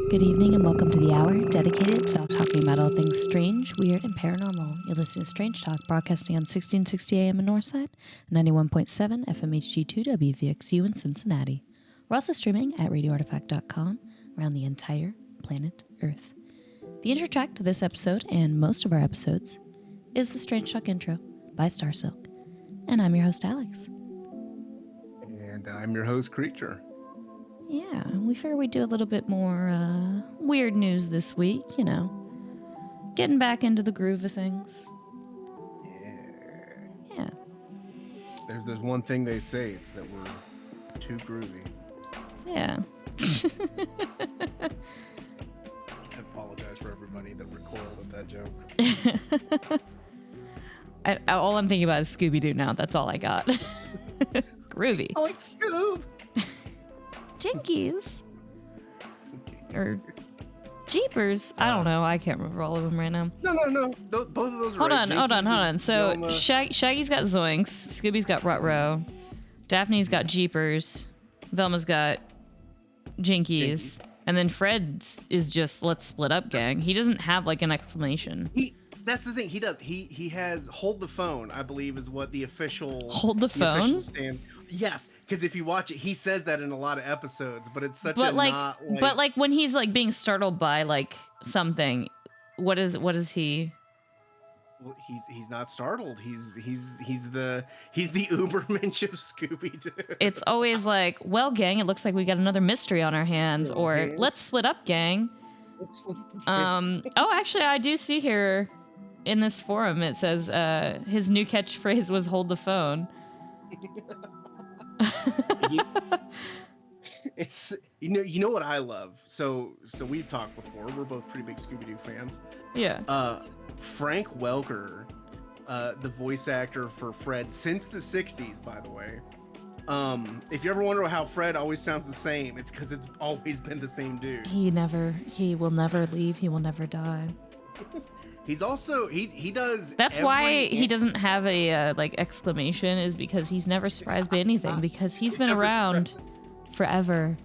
Good evening and welcome to the hour dedicated to talking about all things strange, weird, and paranormal. You're listening to Strange Talk, broadcasting on 1660 AM in Northside, 91.7 FMHG2 WVXU in Cincinnati. We're also streaming at radioartifact.com around the entire planet Earth. The intro track to this episode and most of our episodes is the Strange Talk intro by Starsilk. And I'm your host, Alyx. And I'm your host, Creature. Yeah, we figured we'd do a little bit more weird news this week, you know. Getting back into the groove of things. Yeah. There's one thing they say, it's that we're too groovy. Yeah. I apologize for everybody that recoiled at that joke. All I'm thinking about is Scooby-Doo now. That's all I got. Groovy. I like Scoob. Jinkies. Or Jeepers. I don't know. I can't remember all of them right now. No. Both of those are Hold right. on. So Shaggy's got Zoinks. Scooby's got Ruh-Roh. Daphne's got Jeepers. Velma's got Jinkies. And then Fred's is just let's split up, gang. He doesn't have like an exclamation. That's the thing. He does. He has hold the phone, I believe, is what the official hold the phone. Yes, because if you watch it, he says that in a lot of episodes, but it's such but a like, not like. But like when he's like being startled by like something, what is he? He's not startled. He's the Ubermensch of Scooby-Doo. It's always like, well, gang, it looks like we got another mystery on our hands, or let's split up, gang. Oh, actually, I do see here in this forum it says his new catchphrase was "hold the phone." It's you know what I love. So we've talked before. We're both pretty big Scooby-Doo fans. Yeah. Frank Welker, the voice actor for Fred since the 60s, by the way. If you ever wonder how Fred always sounds the same, it's because it's always been the same dude. He will never leave. He will never die. He's also he does. That's why he doesn't have a like exclamation, is because he's never surprised by anything, because he's been around forever.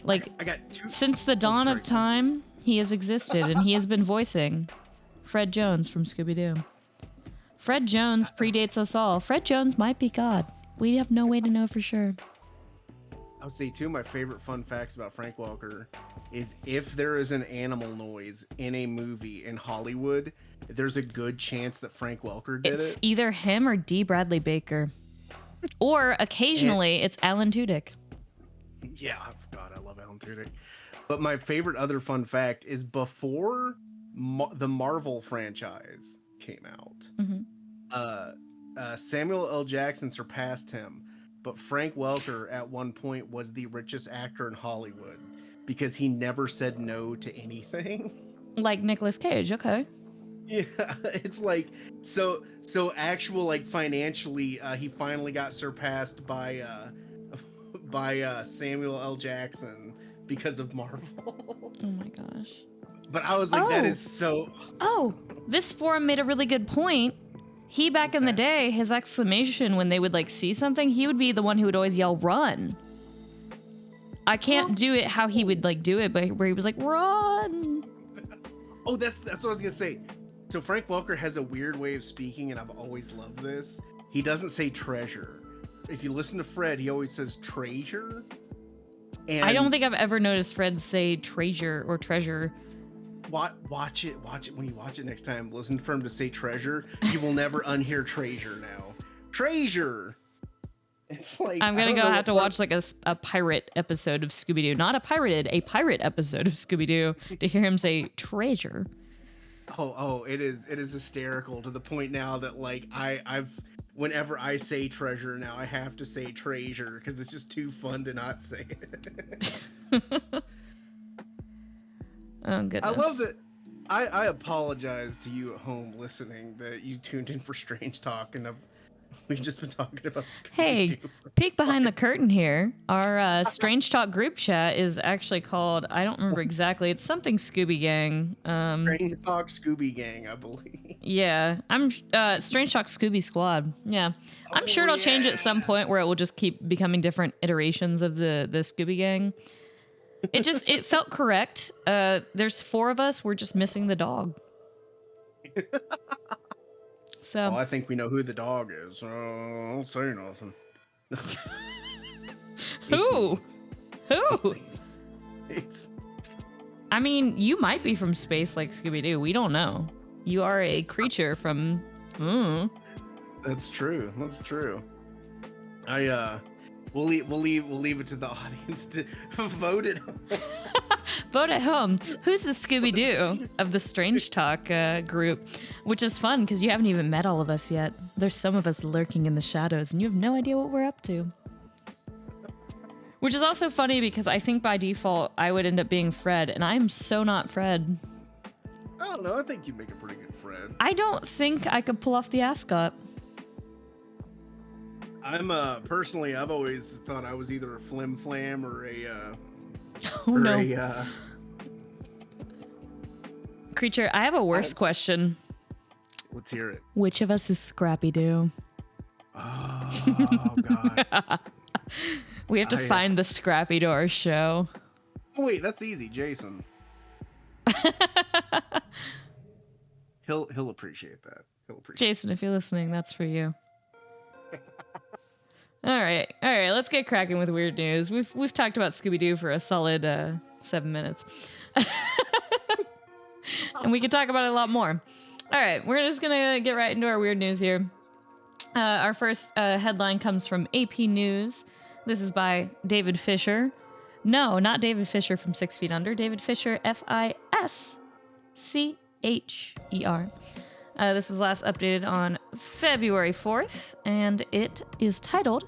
Like I got two. Since the dawn of time, he has existed, and he has been voicing Fred Jones from Scooby-Doo. Fred Jones predates us all. Fred Jones might be God. We have no way to know for sure. I would say, two of my favorite fun facts about Frank Welker is if there is an animal noise in a movie in Hollywood, there's a good chance that Frank Welker did it. It's either him or D. Bradley Baker. Or occasionally, it's Alan Tudyk. Yeah, God, I love Alan Tudyk. But my favorite other fun fact is before the Marvel franchise came out, Samuel L. Jackson surpassed him. But Frank Welker at one point was the richest actor in Hollywood because he never said no to anything. Like Nicolas Cage, okay. Yeah, it's like so actual like financially, he finally got surpassed by Samuel L. Jackson because of Marvel. Oh my gosh. But I was like, that is so. Oh, this forum made a really good point. He, back in the day, his exclamation when they would like see something, he would be the one who would always yell, "Run." I can't do it how he would like do it, but where he was like, "Run." Oh, that's what I was gonna say. So Frank Welker has a weird way of speaking, and I've always loved this. He doesn't say treasure. If you listen to Fred, he always says treasure. And I don't think I've ever noticed Fred say treasure or treasure. Watch it when you watch it next time. Listen for him to say treasure. You will never unhear treasure now. Treasure. It's like I'm gonna have to watch like a pirate episode of Scooby-Doo, not a pirate episode of Scooby-Doo to hear him say treasure. Oh, it is hysterical to the point now that like I've whenever I say treasure now I have to say treasure because it's just too fun to not say it. Oh goodness. I love that. I apologize to you at home listening that you tuned in for Strange Talk and we've just been talking about Scooby-Doo. Hey, peek behind the curtain here. Our Strange Talk group chat is actually called, I don't remember exactly, it's something Scooby Gang. Strange Talk Scooby Gang, I believe. Yeah, I'm Strange Talk Scooby Squad. Yeah, I'm sure it'll change at some point where it will just keep becoming different iterations of the Scooby Gang. It felt correct. There's 4 of us. We're just missing the dog. So I think we know who the dog is. Don't say nothing. Who? It's. I mean, you might be from space like Scooby-Doo. We don't know. You are a creature from. That's true. That's true. We'll leave it to the audience to vote it. Vote at home. Who's the Scooby-Doo of the Strange Talk group? Which is fun because you haven't even met all of us yet. There's some of us lurking in the shadows and you have no idea what we're up to. Which is also funny because I think by default I would end up being Fred, and I'm so not Fred. I don't know. I think you make a pretty good Fred. I don't think I could pull off the ascot. I'm personally, I've always thought I was either a flim flam or a Creature, I have a worse question. Let's hear it. Which of us is Scrappy-Doo? Oh god. We have to find the Scrappy to our show. Oh wait, that's easy, Jason. He'll appreciate that. Jason, if you're listening, that's for you. All right, let's get cracking with weird news. We've talked about Scooby-Doo for a solid 7 minutes. And we could talk about it a lot more. All right, we're just going to get right into our weird news here. Our first headline comes from AP News. This is by David Fisher. No, not David Fisher from 6 Feet Under. David Fisher, Fischer. This was last updated on February 4th, and it is titled,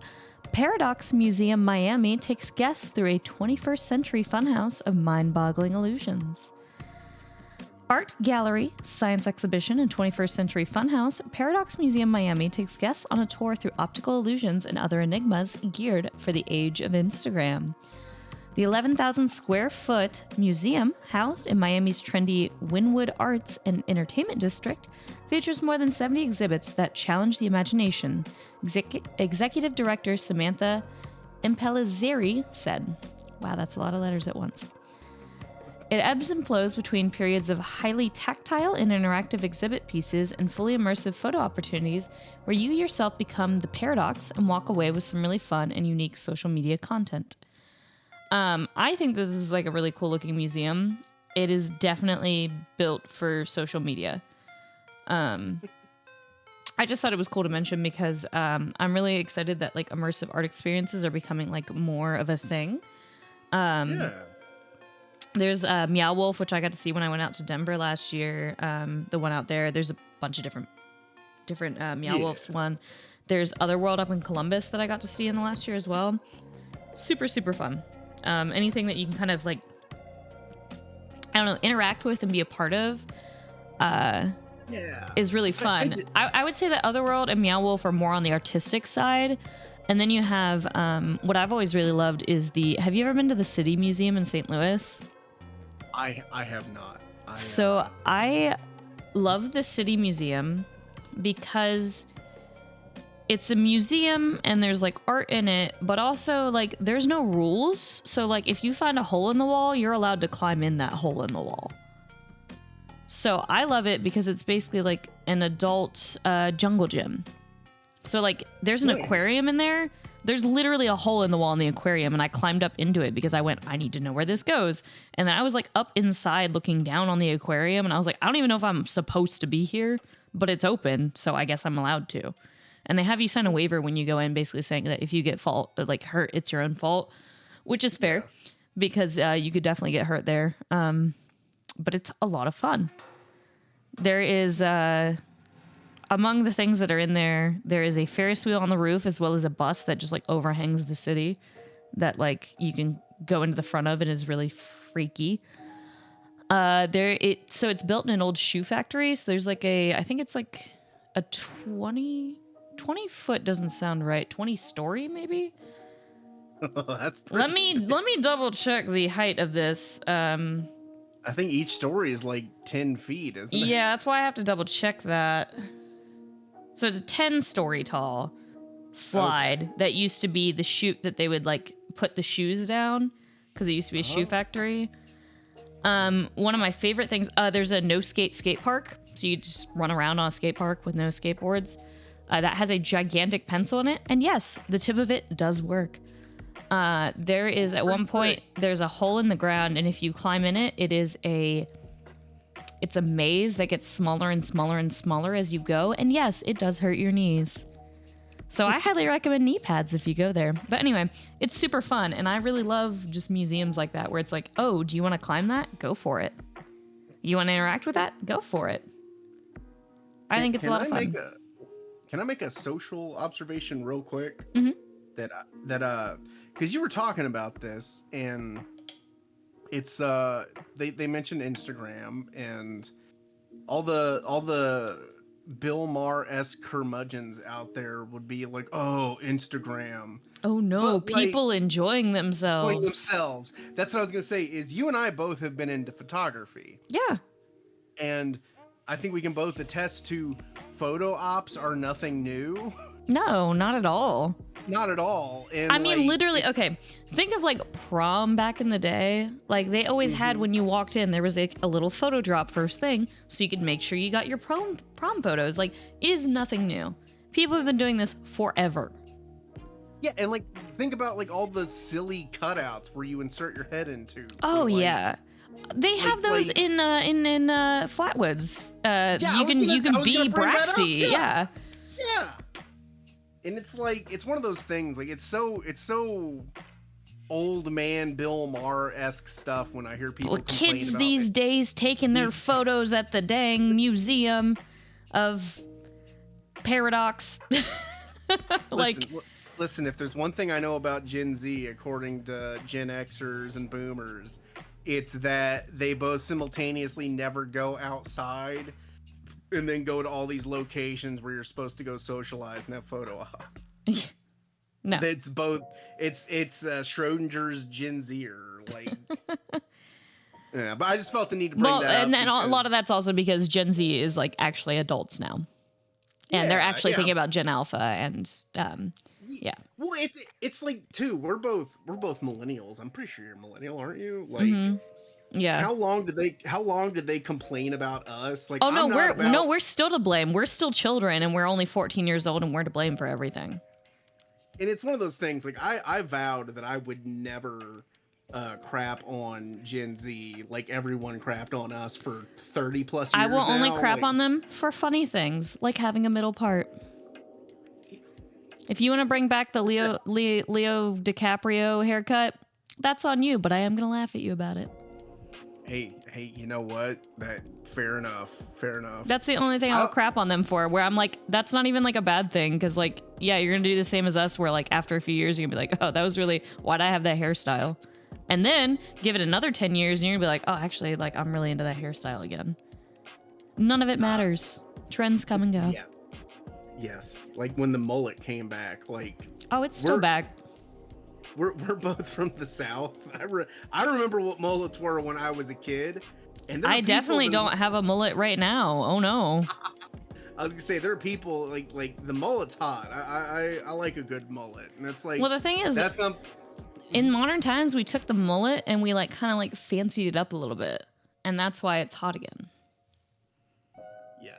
Paradox Museum Miami takes guests through a 21st century funhouse of mind-boggling illusions. Art gallery, science exhibition, and 21st century funhouse, Paradox Museum Miami takes guests on a tour through optical illusions and other enigmas geared for the age of Instagram. The 11,000 square foot museum, housed in Miami's trendy Wynwood Arts and Entertainment District, features more than 70 exhibits that challenge the imagination, Executive Director Samantha Impellizzeri said. Wow, that's a lot of letters at once. It ebbs and flows between periods of highly tactile and interactive exhibit pieces and fully immersive photo opportunities where you yourself become the paradox and walk away with some really fun and unique social media content. I think that this is like a really cool looking museum. It is definitely built for social media. I just thought it was cool to mention because I'm really excited that like immersive art experiences are becoming like more of a thing. There's Meow Wolf, which I got to see when I went out to Denver last year. The one out there. There's a bunch of different Meow Wolves one. There's Otherworld up in Columbus that I got to see in the last year as well. Super, super fun. Anything that you can kind of like, I don't know, interact with and be a part of is really fun. I would say that Otherworld and Meow Wolf are more on the artistic side. And then you have, what I've always really loved is have you ever been to the City Museum in St. Louis? I have not. I love the city museum because it's a museum and there's like art in it, but also like there's no rules. So like if you find a hole in the wall, you're allowed to climb in that hole in the wall. So I love it because it's basically like an adult jungle gym. So like there's an aquarium in there. There's literally a hole in the wall in the aquarium, and I climbed up into it because I went, I need to know where this goes. And then I was like up inside looking down on the aquarium, and I was like, I don't even know if I'm supposed to be here, but it's open, so I guess I'm allowed to. And they have you sign a waiver when you go in, basically saying that if you get hurt, it's your own fault, which is fair because you could definitely get hurt there. But it's a lot of fun. There is, among the things that are in there, there is a Ferris wheel on the roof as well as a bus that just like overhangs the city that like you can go into the front of. It is really freaky. So it's built in an old shoe factory. So there's like I think it's like a 20 foot doesn't sound right. 20 story maybe. That's let me double check the height of this. I think each story is like 10 feet, isn't it? Yeah, that's why I have to double check that. So it's a 10-story tall slide that used to be the chute that they would like put the shoes down because it used to be a shoe factory. One of my favorite things, there's a no skate park. So you just run around on a skate park with no skateboards. That has a gigantic pencil in it. And yes, the tip of it does work. There is at one point, there's a hole in the ground. And if you climb in it, it's a maze that gets smaller and smaller and smaller as you go. And yes, it does hurt your knees. So I highly recommend knee pads if you go there. But anyway, it's super fun. And I really love just museums like that where it's like, oh, do you want to climb that? Go for it. You want to interact with that? Go for it. I think it's a lot of fun. Can I make a social observation real quick? Mm-hmm. Because you were talking about this and it's they mentioned Instagram and all the Bill Maher-esque curmudgeons out there would be like, oh, Instagram. Oh no, but, people like, enjoying themselves. That's what I was gonna say. Is you and I both have been into photography. Yeah. And I think we can both attest to photo ops are nothing new. No, not at all. Not at all. And I mean, literally, okay, think of like prom back in the day. Like they always had when you walked in, there was a little photo drop first thing so you could make sure you got your prom photos. Like it is nothing new. People have been doing this forever. Yeah, and like think about like all the silly cutouts where you insert your head into. Oh, like, yeah. They have those in Flatwoods. You can be Braxy. Yeah. Yeah. And it's like, it's one of those things, like, it's so old man Bill Maher-esque stuff when I hear people complain kids about these days taking their photos at the dang Museum of Paradox. Listen, if there's one thing I know about Gen Z, according to Gen Xers and Boomers, it's that they both simultaneously never go outside and then go to all these locations where you're supposed to go socialize and have photo op. No. It's both. It's Schrodinger's Gen Zer. Like, yeah, but I just felt the need to bring that up. And then a lot of that's also because Gen Z is like actually adults now. And they're actually thinking about Gen Alpha and yeah. Well, it's like too. We're both millennials. I'm pretty sure you're a millennial, aren't you? Like, yeah. How long did they complain about us? Like, oh no, we're still to blame. We're still children, and we're only 14 years old, and we're to blame for everything. And it's one of those things. Like, I vowed that I would never crap on Gen Z like everyone crapped on us for 30 plus years. I will only crap on them for funny things, like having a middle part. If you want to bring back the Leo DiCaprio haircut, that's on you, but I am going to laugh at you about it. Hey, you know what? Fair enough. That's the only thing I'll crap on them for, where I'm like, that's not even like a bad thing. Cause like, yeah, you're going to do the same as us, where like after a few years, you're gonna be like, oh, that was really, why'd I have that hairstyle? And then give it another 10 years and you're gonna be like, oh, actually, like I'm really into that hairstyle again. None of it matters. Trends come and go. Yeah. Yes. Like when the mullet came back, like. Oh, it's still back. We're both from the South. I remember what mullets were when I was a kid. And there I definitely don't have a mullet right now. Oh no. I was gonna say there are people like the mullet's hot. I like a good mullet, and it's like, well, the thing is, that's in modern times we took the mullet and we like kind of like fancied it up a little bit, and that's why it's hot again. Yeah.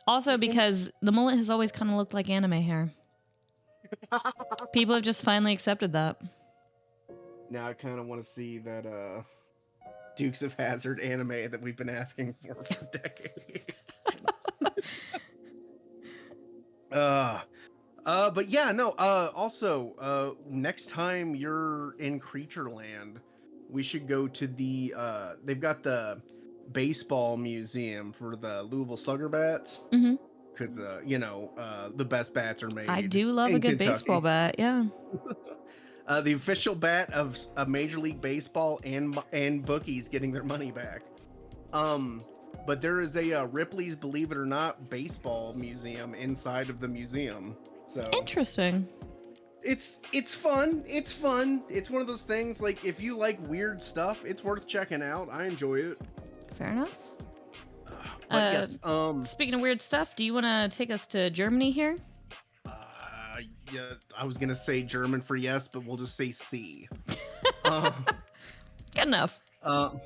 Also because the mullet has always kind of looked like anime hair. People have just finally accepted that. Now I kind of want to see that Dukes of Hazzard anime that we've been asking for decades. But yeah, no, also, next time you're in Creature Land, we should go to the, they've got the baseball museum for the Louisville Slugger bats. Mm-hmm. Because, you know, the best bats are made I do love a good Kentucky. baseball bat, yeah. The official bat of Major League Baseball and bookies getting their money back. But there is a Ripley's Believe It or Not baseball museum inside of the museum. So interesting. It's fun. It's fun. It's one of those things, like, if you like weird stuff, it's worth checking out. I enjoy it. Fair enough. But yes. Speaking of weird stuff, do you want to take us to Germany here? Yeah, I was gonna say German for yes, but we'll just say C. Good enough. Do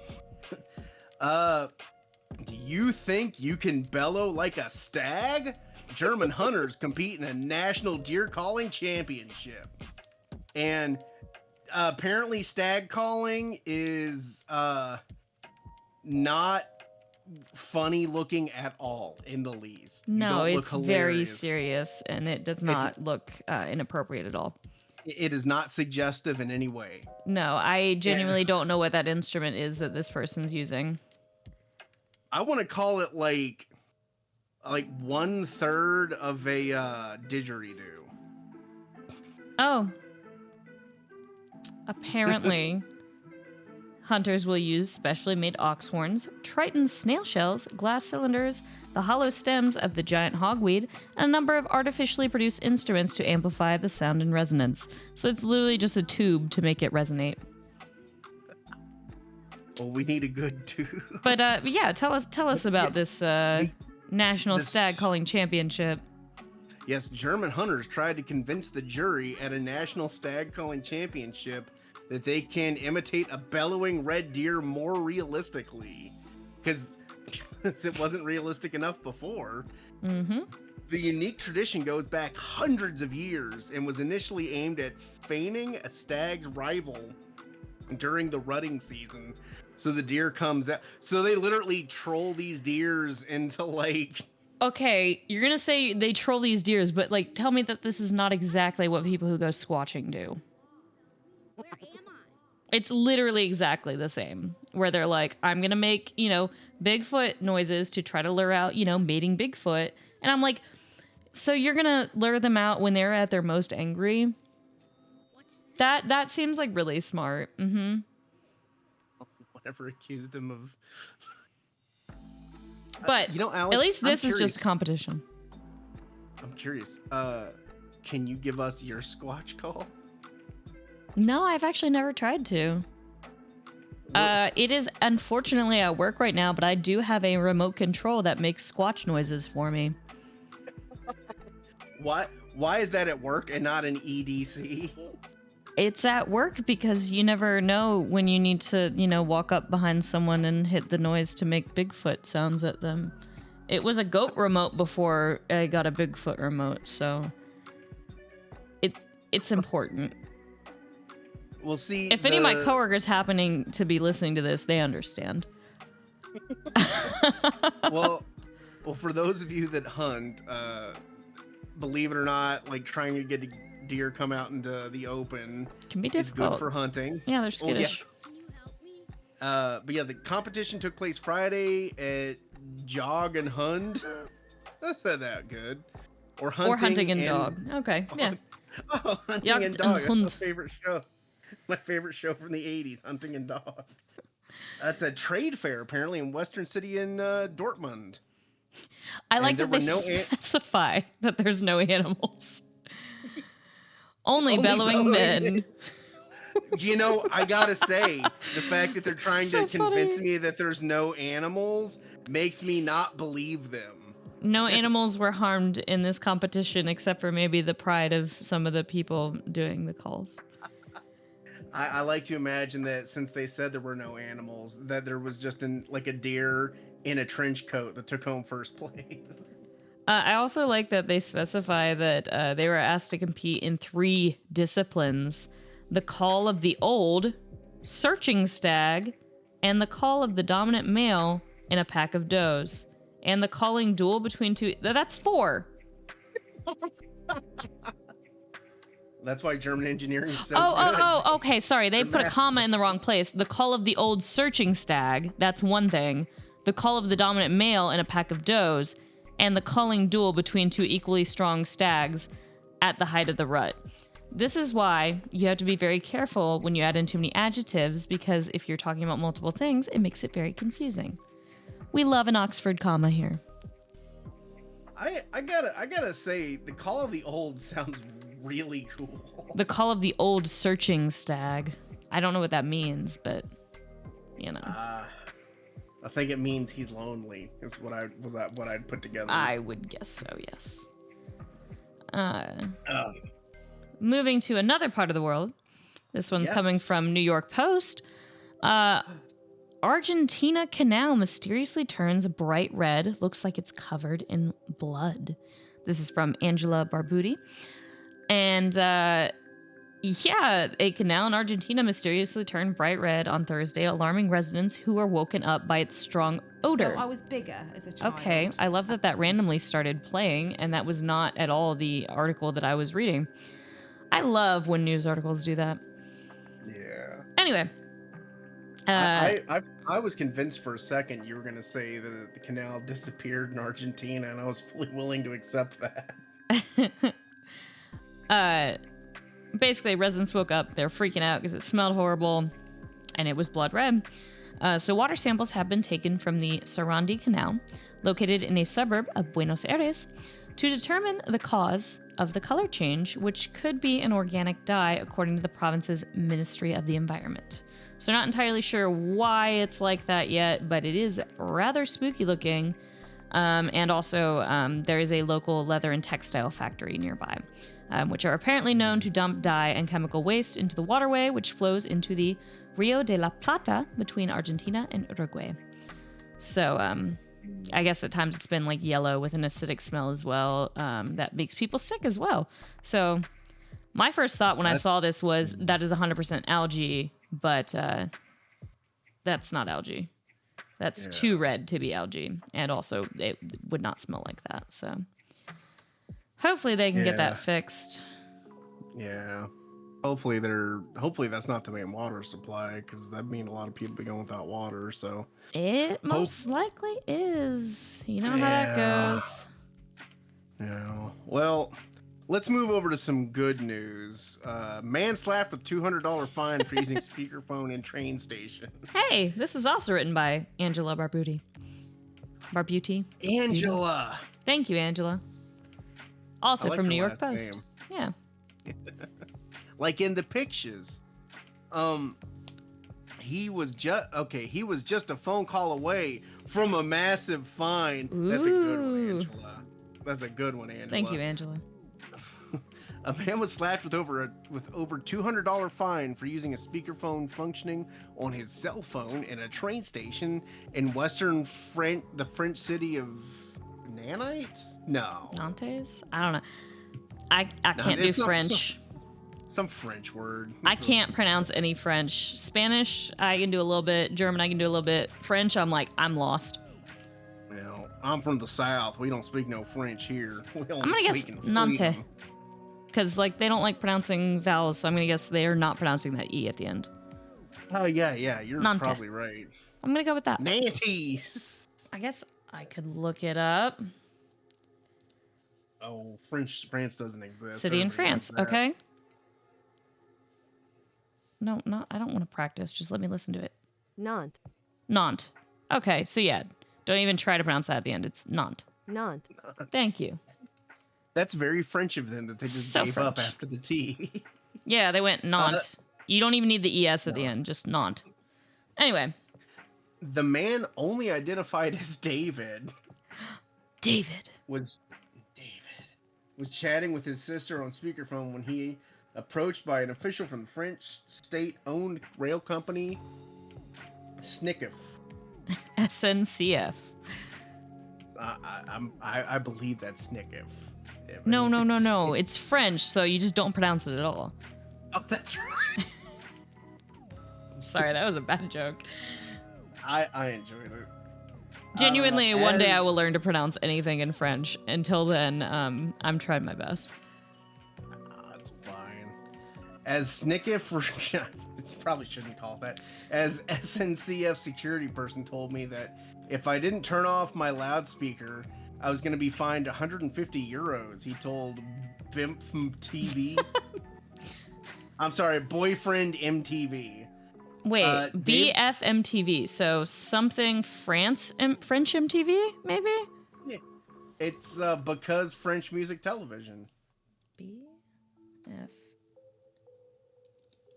you think you can bellow like a stag? German hunters compete in a national deer calling championship. And apparently stag calling is not funny looking at all in the least. No, it's very serious, and it does not look inappropriate at all. It is not suggestive in any way. No, I genuinely don't know what that instrument is that this person's using. I want to call it like 1/3 of a didgeridoo. Oh. Apparently, hunters will use specially made ox horns, Triton snail shells, glass cylinders, the hollow stems of the giant hogweed, and a number of artificially produced instruments to amplify the sound and resonance. So it's literally just a tube to make it resonate. Well, we need a good tube. But yeah, tell us about this National Stag Calling Championship. Yes, German hunters tried to convince the jury at a National Stag Calling Championship that they can imitate a bellowing red deer more realistically, because it wasn't realistic enough before. Mm-hmm. The unique tradition goes back hundreds of years and was initially aimed at feigning a stag's rival during the rutting season. So the deer comes out. So they literally troll these deers into like... Okay, you're going to say they troll these deers, but like, tell me that this is not exactly what people who go squatching do. Where am I? It's literally exactly the same, where they're like, I'm going to make, you know, Bigfoot noises to try to lure out, you know, mating Bigfoot. And I'm like, so you're going to lure them out when they're at their most angry? That seems like really smart. Mm-hmm. Whatever accused him of... But you know, Alex, at least this is just a competition. I'm curious. Can you give us your Squatch call? No, I've actually never tried to. It is unfortunately at work right now, but I do have a remote control that makes squatch noises for me. Why is that at work and not an EDC? It's at work because you never know when you need to, you know, walk up behind someone and hit the noise to make Bigfoot sounds at them. It was a goat remote before I got a Bigfoot remote, so it's important. We'll see. If any of my coworkers happening to be listening to this, they understand. well, for those of you that hunt, believe it or not, like trying to get a deer come out into the open can be is difficult. good for hunting. Yeah, they're skittish. Yeah. But yeah, the competition took place Friday at Jog and Hund. That's not that good. Or Hunting and Dog. Okay, yeah. Oh, Hunting and Dog. That's my favorite show. My favorite show from the 80s, Hunting and Dog. That's a trade fair, apparently, in Western City in Dortmund. I like that they specify that there's no animals. Only bellowing men. You know, I gotta say, the fact that they're trying so to convince funny. me that there's no animals makes me not believe them. No animals were harmed in this competition except for maybe the pride of some of the people doing the calls. I like to imagine that since they said there were no animals, that there was just a deer in a trench coat that took home first place. I also like that they specify that they were asked to compete in 3 disciplines: the call of the old, searching stag, and the call of the dominant male in a pack of does, and the calling duel between 2. That's 4. That's why German engineering is so good. Oh, okay, sorry. They put a comma in the wrong place. The call of the old searching stag, that's one thing. The call of the dominant male in a pack of does, and the calling duel between 2 equally strong stags at the height of the rut. This is why you have to be very careful when you add in too many adjectives, because if you're talking about multiple things, it makes it very confusing. We love an Oxford comma here. I gotta say, the call of the old sounds really cool. The call of the old searching stag. I don't know what that means, but you know. I think it means he's lonely. Is what I'd put together. I would guess so, yes. Moving to another part of the world. This one's coming from New York Post. Argentina canal mysteriously turns bright red. Looks like it's covered in blood. This is from Angela Barbuti. And a canal in Argentina mysteriously turned bright red on Thursday, alarming residents who were woken up by its strong odor. So I was bigger as a child. Okay, I love that randomly started playing, and that was not at all the article that I was reading. I love when news articles do that. Yeah. Anyway. I was convinced for a second you were going to say that the canal disappeared in Argentina, and I was fully willing to accept that. Basically, residents woke up. They're freaking out because it smelled horrible, and it was blood red. So water samples have been taken from the Sarandi Canal, located in a suburb of Buenos Aires, to determine the cause of the color change, which could be an organic dye, according to the province's Ministry of the Environment. So not entirely sure why it's like that yet, but it is rather spooky looking. And also, there is a local leather and textile factory nearby, which are apparently known to dump dye and chemical waste into the waterway, which flows into the Rio de la Plata between Argentina and Uruguay. So I guess at times it's been like yellow with an acidic smell as well. That makes people sick as well. So my first thought when I saw this was that is 100% algae, but that's not algae. That's too red to be algae, and also it would not smell like that. So hopefully they can get that fixed. Yeah. Hopefully that's not the main water supply, because that'd mean a lot of people be going without water. So it most likely is. You know how that goes. Yeah. Well, let's move over to some good news. Man slapped with $200 fine for using speakerphone in train station. Hey, this was also written by Angela Barbuti. Angela. Thank you, Angela. Also like from her New York last Post. name. Yeah. Like in the pictures. He was just a phone call away from a massive fine. Ooh. That's a good one, Angela. That's a good one, Angela. Thank you, Angela. A man was slapped with over $200 fine for using a speakerphone functioning on his cell phone in a train station in the French city of Nantes? No. Nantes? I don't know. I can't do French. Some French word. I can't pronounce any French. Spanish, I can do a little bit. German, I can do a little bit. French, I'm lost. You know, I'm from the South. We don't speak no French here. We I'm gonna guess Nantes. Because, they don't like pronouncing vowels, so I'm gonna guess they're not pronouncing that E at the end. Oh, yeah, you're Nantes. probably right. I'm gonna go with that. Nantes. I guess I could look it up. Oh, France doesn't exist. City in France, okay. No, I don't want to practice. Just let me listen to it. Nantes. Okay, so yeah, don't even try to pronounce that at the end. It's Nantes. Thank you. That's very French of them that they just gave up after the T. Yeah, they went Nantes. You don't even need the ES at the end, just Nant. Anyway. The man only identified as David was chatting with his sister on speakerphone when he approached by an official from the French state-owned rail company SNCF. SNCF. I believe that's SNCF. No. It's French, so you just don't pronounce it at all. Oh, that's right. Sorry, that was a bad joke. I enjoyed it. Genuinely, one day I will learn to pronounce anything in French. Until then, I'm trying my best. That's fine. As SNCF, probably shouldn't call it that. As SNCF security person told me that if I didn't turn off my loudspeaker, I was going to be fined 150 euros. He told Bimp TV. I'm sorry, Boyfriend MTV. Wait, BFMTV, so something French MTV, maybe? Yeah. It's because French music television.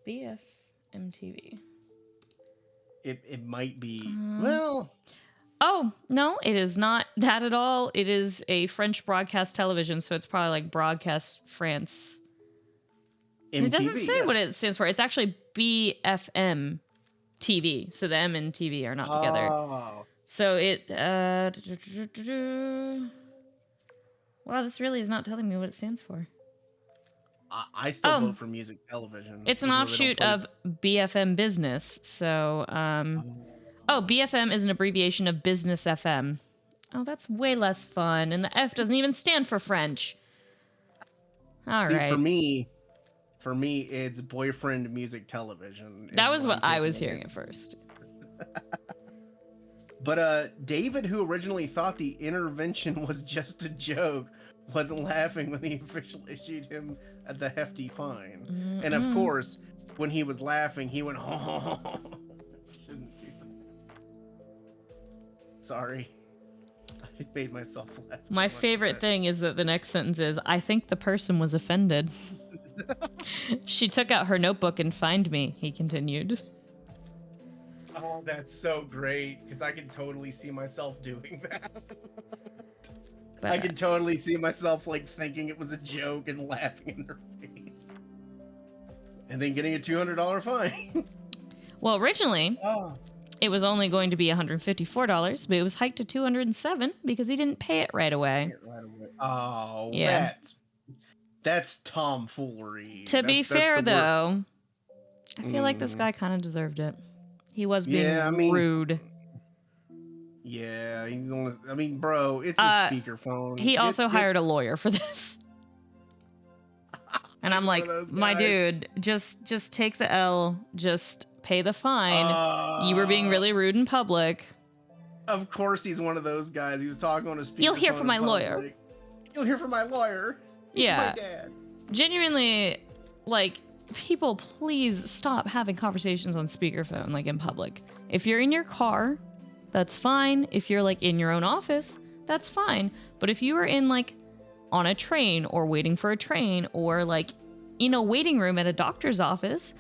BFMTV. It might be, well... Oh, no, it is not that at all. It is a French broadcast television, so it's probably like Broadcast France. MTV, it doesn't say what it stands for. It's actually BFM TV. So the M and TV are not together. Oh. So it... wow, this really is not telling me what it stands for. I still vote for music television. It's an offshoot of BFM Business. So, BFM is an abbreviation of Business FM. Oh, that's way less fun. And the F doesn't even stand for French. All right. For me, it's Boyfriend Music Television. That was what I was hearing at first. But David, who originally thought the intervention was just a joke, wasn't laughing when the official issued him the hefty fine. Mm-hmm. And of course, when he was laughing, he went, oh. Shouldn't do that. Sorry. I made myself laugh. My favorite thing is that the next sentence is, I think the person was offended. She took out her notebook and fined me, he continued. Oh, that's so great, because I can totally see myself doing that. But, I can totally see myself, like, thinking it was a joke and laughing in her face. And then getting a $200 fine. Well, originally, it was only going to be $154, but it was hiked to $207 because he didn't pay it right away. Oh, yeah. That's tomfoolery. To be fair, though, I feel like this guy kind of deserved it. He was being rude. Yeah, he's only... I mean, bro, it's a speakerphone. He also hired a lawyer for this. And I'm like, my dude, just take the L. Just pay the fine. You were being really rude in public. Of course he's one of those guys. He was talking on a speakerphone. You'll hear from my lawyer. You'll hear from my lawyer. Yeah. My dad. Genuinely, like, people, please stop having conversations on speakerphone, like, in public. If you're in your car, that's fine. If you're, like, in your own office, that's fine. But if you are in, like, on a train or waiting for a train or, like, in a waiting room at a doctor's office,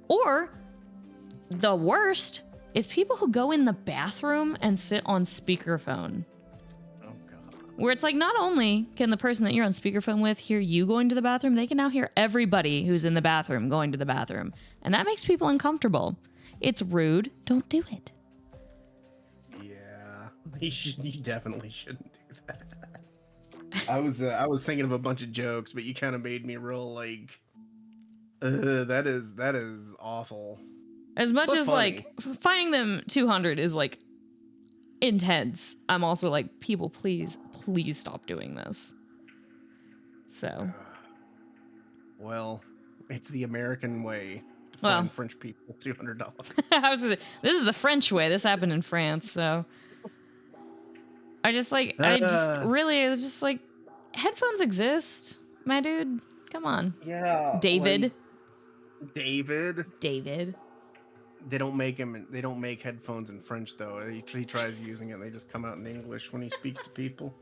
or the worst is people who go in the bathroom and sit on speakerphone. Where it's like, not only can the person that you're on speakerphone with hear you going to the bathroom, they can now hear everybody who's in the bathroom going to the bathroom. And that makes people uncomfortable. It's rude. Don't do it. Yeah, you definitely shouldn't do that. I was thinking of a bunch of jokes, but you kind of made me real like, that is awful. As much as funny. Like finding them 200 is like intense, I'm also like, people, please stop doing this. So, well, it's the American way to find French people $200. This is the French way. This happened in France, so it's just like, headphones exist, my dude. Come on. Yeah. David. They don't make headphones in French though. He tries using it and they just come out in English when he speaks to people.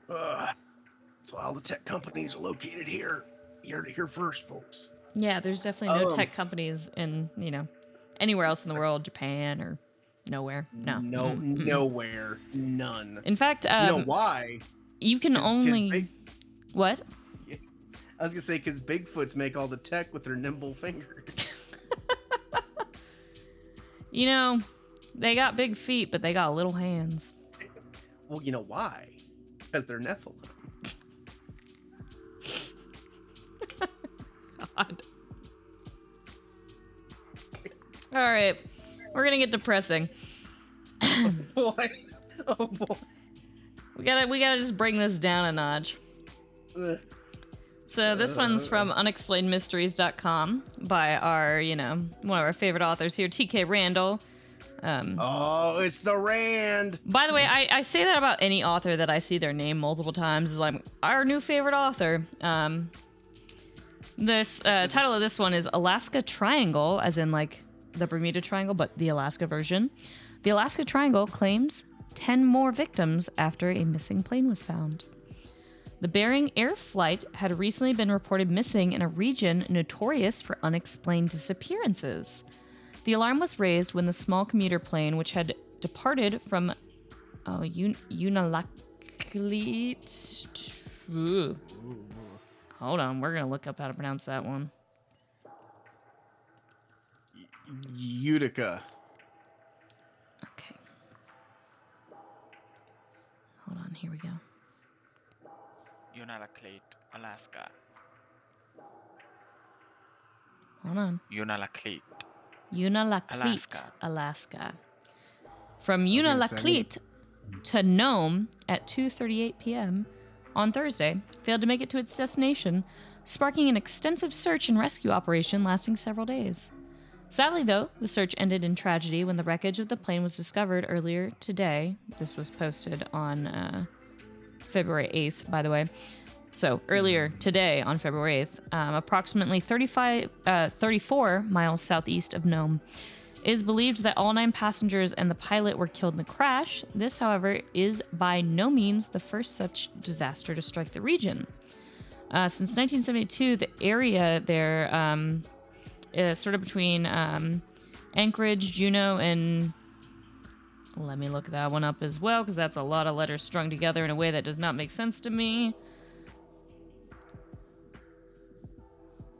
So all the tech companies are located here. You heard it here first, folks. Yeah, there's definitely no tech companies in, anywhere else in the world, Japan or nowhere. No. Nowhere. None. In fact, You know why? you can only... What? Yeah, I was going to say, because Bigfoots make all the tech with their nimble fingers. They got big feet, but they got little hands. Well, you know why? Because they're Nephilim. God. All right. We're going to get depressing. Boy. Oh, boy. We gotta just bring this down a notch. So this one's from unexplainedmysteries.com by our, one of our favorite authors here, TK Randall. It's the Rand. By the way, I say that about any author that I see their name multiple times, is like our new favorite author. This title of this one is Alaska Triangle, as in like the Bermuda Triangle, but the Alaska version. The Alaska Triangle claims 10 more victims after a missing plane was found. The Bering Air flight had recently been reported missing in a region notorious for unexplained disappearances. The alarm was raised when the small commuter plane, which had departed from Unalakleet... Hold on, we're going to look up how to pronounce that one. Utica. Okay. Hold on, here we go. Unalakleet, Alaska. Hold on. Unalakleet. Unalakleet, Alaska. From Unalakleet to Nome at 2:38 p.m. on Thursday, failed to make it to its destination, sparking an extensive search and rescue operation lasting several days. Sadly, though, the search ended in tragedy when the wreckage of the plane was discovered earlier today. This was posted on February 8th, by the way. So earlier today on February 8th, approximately 34 miles southeast of Nome. It is believed that all 9 passengers and the pilot were killed in the crash. This, however, is by no means the first such disaster to strike the region. Since 1972, the area there is sort of between Anchorage, Juneau, and... Let me look that one up as well, because that's a lot of letters strung together in a way that does not make sense to me.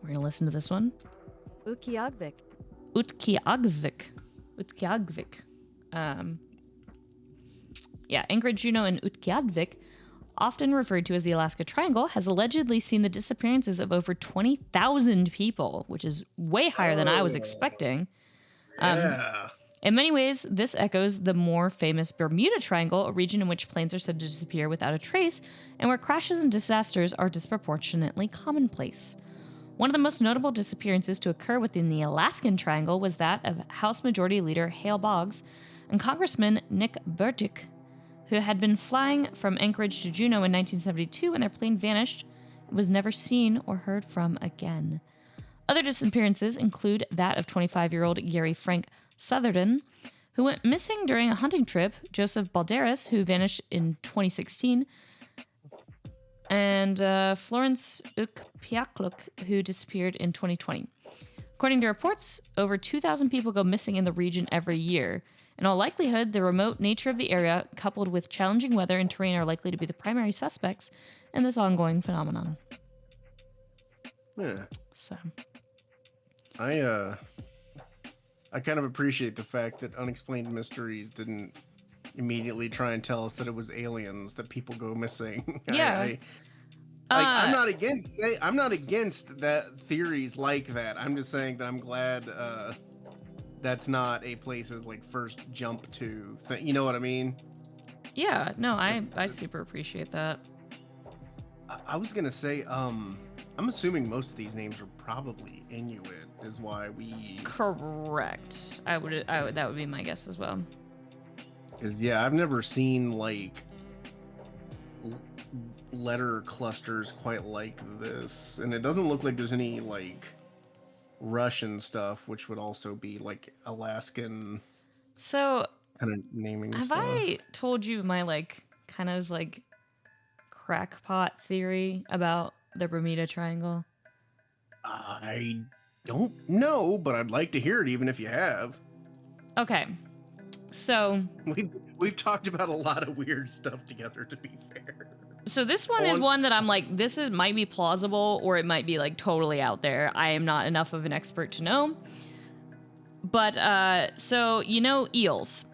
We're going to listen to this one. Utqiagvik. Anchorage, Juneau, and Utqiagvik, often referred to as the Alaska Triangle, has allegedly seen the disappearances of over 20,000 people, which is way higher than I was expecting. In many ways, this echoes the more famous Bermuda Triangle, a region in which planes are said to disappear without a trace, and where crashes and disasters are disproportionately commonplace. One of the most notable disappearances to occur within the Alaskan Triangle was that of House Majority Leader Hale Boggs and Congressman Nick Burdick, who had been flying from Anchorage to Juneau in 1972 when their plane vanished and was never seen or heard from again. Other disappearances include that of 25-year-old Gary Frank Southerton, who went missing during a hunting trip, Joseph Balderas, who vanished in 2016, and Florence Ukpiakluk, who disappeared in 2020. According to reports, over 2,000 people go missing in the region every year. In all likelihood, the remote nature of the area, coupled with challenging weather and terrain, are likely to be the primary suspects in this ongoing phenomenon. Yeah. So, I kind of appreciate the fact that Unexplained Mysteries didn't immediately try and tell us that it was aliens that people go missing. Yeah. I'm not against that theories like that. I'm just saying that I'm glad that's not a place's like first jump to thing. You know what I mean? Yeah, no, I super appreciate that. I was gonna say, I'm assuming most of these names are probably Inuit, is why we. Correct. I would. That would be my guess as well. Because yeah, I've never seen like letter clusters quite like this, and it doesn't look like there's any like Russian stuff, which would also be like Alaskan. So kind of naming. Have stuff. I told you my like kind of like crackpot theory about the Bermuda Triangle? I don't know, but I'd like to hear it, even if you have. Okay. So We've talked about a lot of weird stuff together, to be fair. So this one is one that I'm like, might be plausible, or it might be like totally out there. I am not enough of an expert to know. But so eels.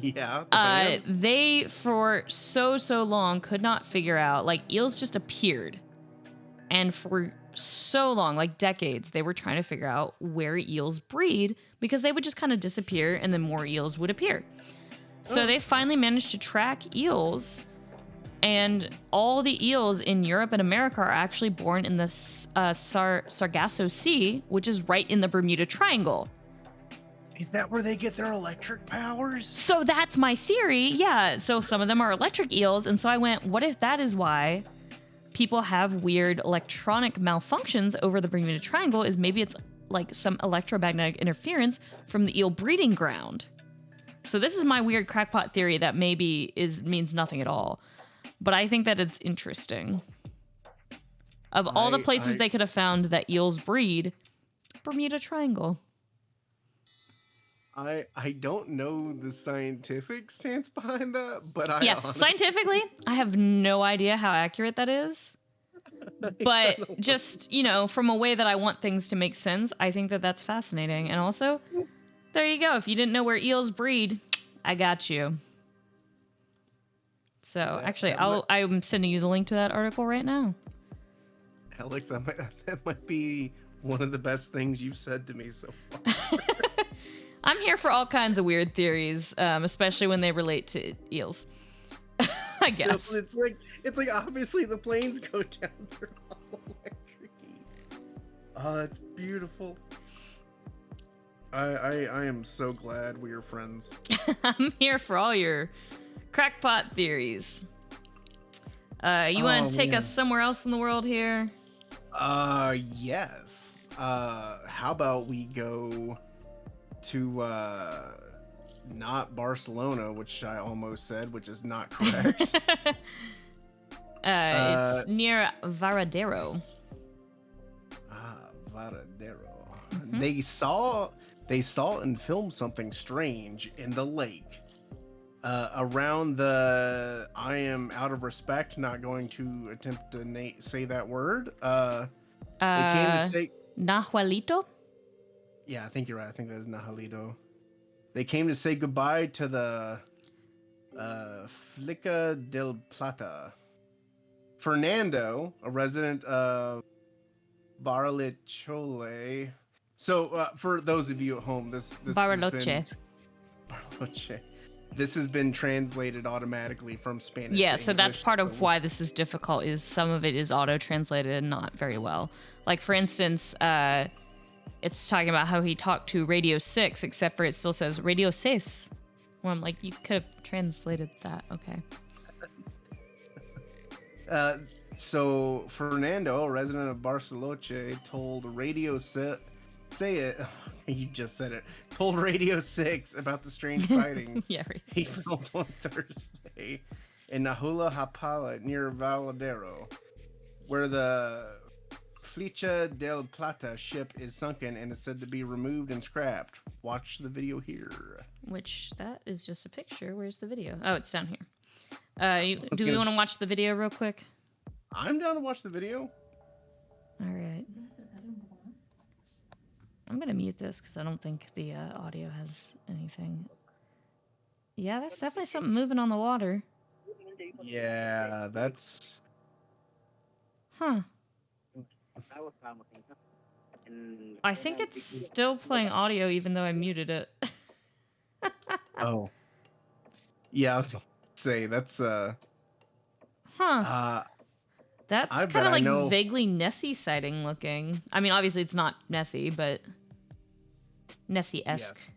Yeah. They for so long could not figure out, like, eels just appeared, and for so long, like decades, they were trying to figure out where eels breed, because they would just kind of disappear and then more eels would appear. So they finally managed to track eels, and all the eels in Europe and America are actually born in the Sargasso Sea, which is right in the Bermuda Triangle. Is that where they get their electric powers? So that's my theory, yeah. So some of them are electric eels, and so I went, what if that is why people have weird electronic malfunctions over the Bermuda Triangle? Is maybe it's like some electromagnetic interference from the eel breeding ground. So this is my weird crackpot theory that maybe means nothing at all. But I think that it's interesting. Of all the places they could have found that eels breed, Bermuda Triangle. I don't know the scientific stance behind that, but scientifically, I have no idea how accurate that is. But just, from a way that I want things to make sense, I think that that's fascinating. And also, there you go. If you didn't know where eels breed, I got you. So, actually, I'm sending you the link to that article right now. Alex, that might be one of the best things you've said to me so far. I'm here for all kinds of weird theories, especially when they relate to eels. I guess. It's like obviously the planes go down, they're all electric. Oh, it's beautiful. I am so glad we are friends. I'm here for all your crackpot theories. You want to take us somewhere else in the world here? Yes. How about we go to not Barcelona, which I almost said, which is not correct. It's near Varadero. Varadero. Mm-hmm. They saw and filmed something strange in the lake. Around the, I am out of respect not going to attempt to say that word. They came to say Nahuelito? Yeah, I think you're right. I think that is Nahuelito. They came to say goodbye to the Flica del Plata. Fernando, a resident of Bariloche. So, for those of you at home, this Bariloche. Bariloche. This has been translated automatically from Spanish. Yeah, to so English, that's part of why this is difficult. Is some of it is auto-translated and not very well. Like, for instance, it's talking about how he talked to Radio 6, except for it still says Radio 6. Well, I'm like, you could have translated that. Okay. So Fernando, a resident of Bariloche, told Radio say it. You just said it. Told Radio 6 about the strange sightings. Yeah, Radio he 6. filmed on Thursday in Nahula Hapala near Varadero, where the Flecha del Plata ship is sunken and is said to be removed and scrapped. Watch the video here. Which, that is just a picture. Where's the video? Oh, it's down here. Do we want to watch the video real quick? I'm down to watch the video. All right. I'm going to mute this because I don't think the audio has anything. Yeah, that's definitely something moving on the water. Yeah, that's... Huh. I think it's still playing audio even though I muted it. Oh. Yeah, I was going to say, that's... Huh. That's kind of like vaguely Nessie sighting looking. I mean, obviously it's not Nessie, but Nessie-esque.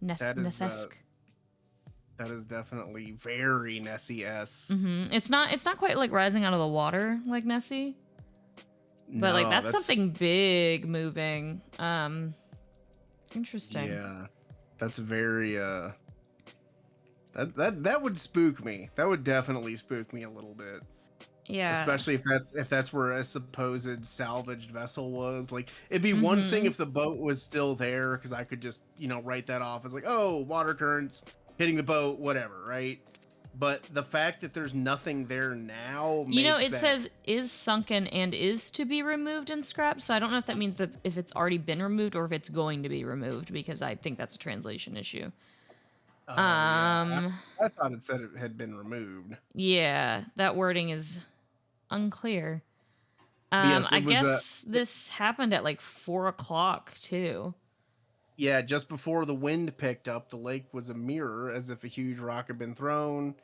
Yes. Ness-esque. That is definitely very Nessie-esque. Mm-hmm. It's not quite like rising out of the water like Nessie. But like that's something big moving. Interesting. Yeah. That's very that would spook me. That would definitely spook me a little bit. Yeah. Especially if that's where a supposed salvaged vessel was. Like, it'd be one thing if the boat was still there, because I could just, write that off as like, oh, water currents hitting the boat, whatever, right? But the fact that there's nothing there now makes it says is sunken and is to be removed and scrapped, so I don't know if that means that if it's already been removed or if it's going to be removed, because I think that's a translation issue. Yeah. I thought it said it had been removed. Yeah, that wording is unclear. Yes, I guess this happened at like 4:00 too. Yeah, just before the wind picked up, the lake was a mirror, as if a huge rock had been thrown.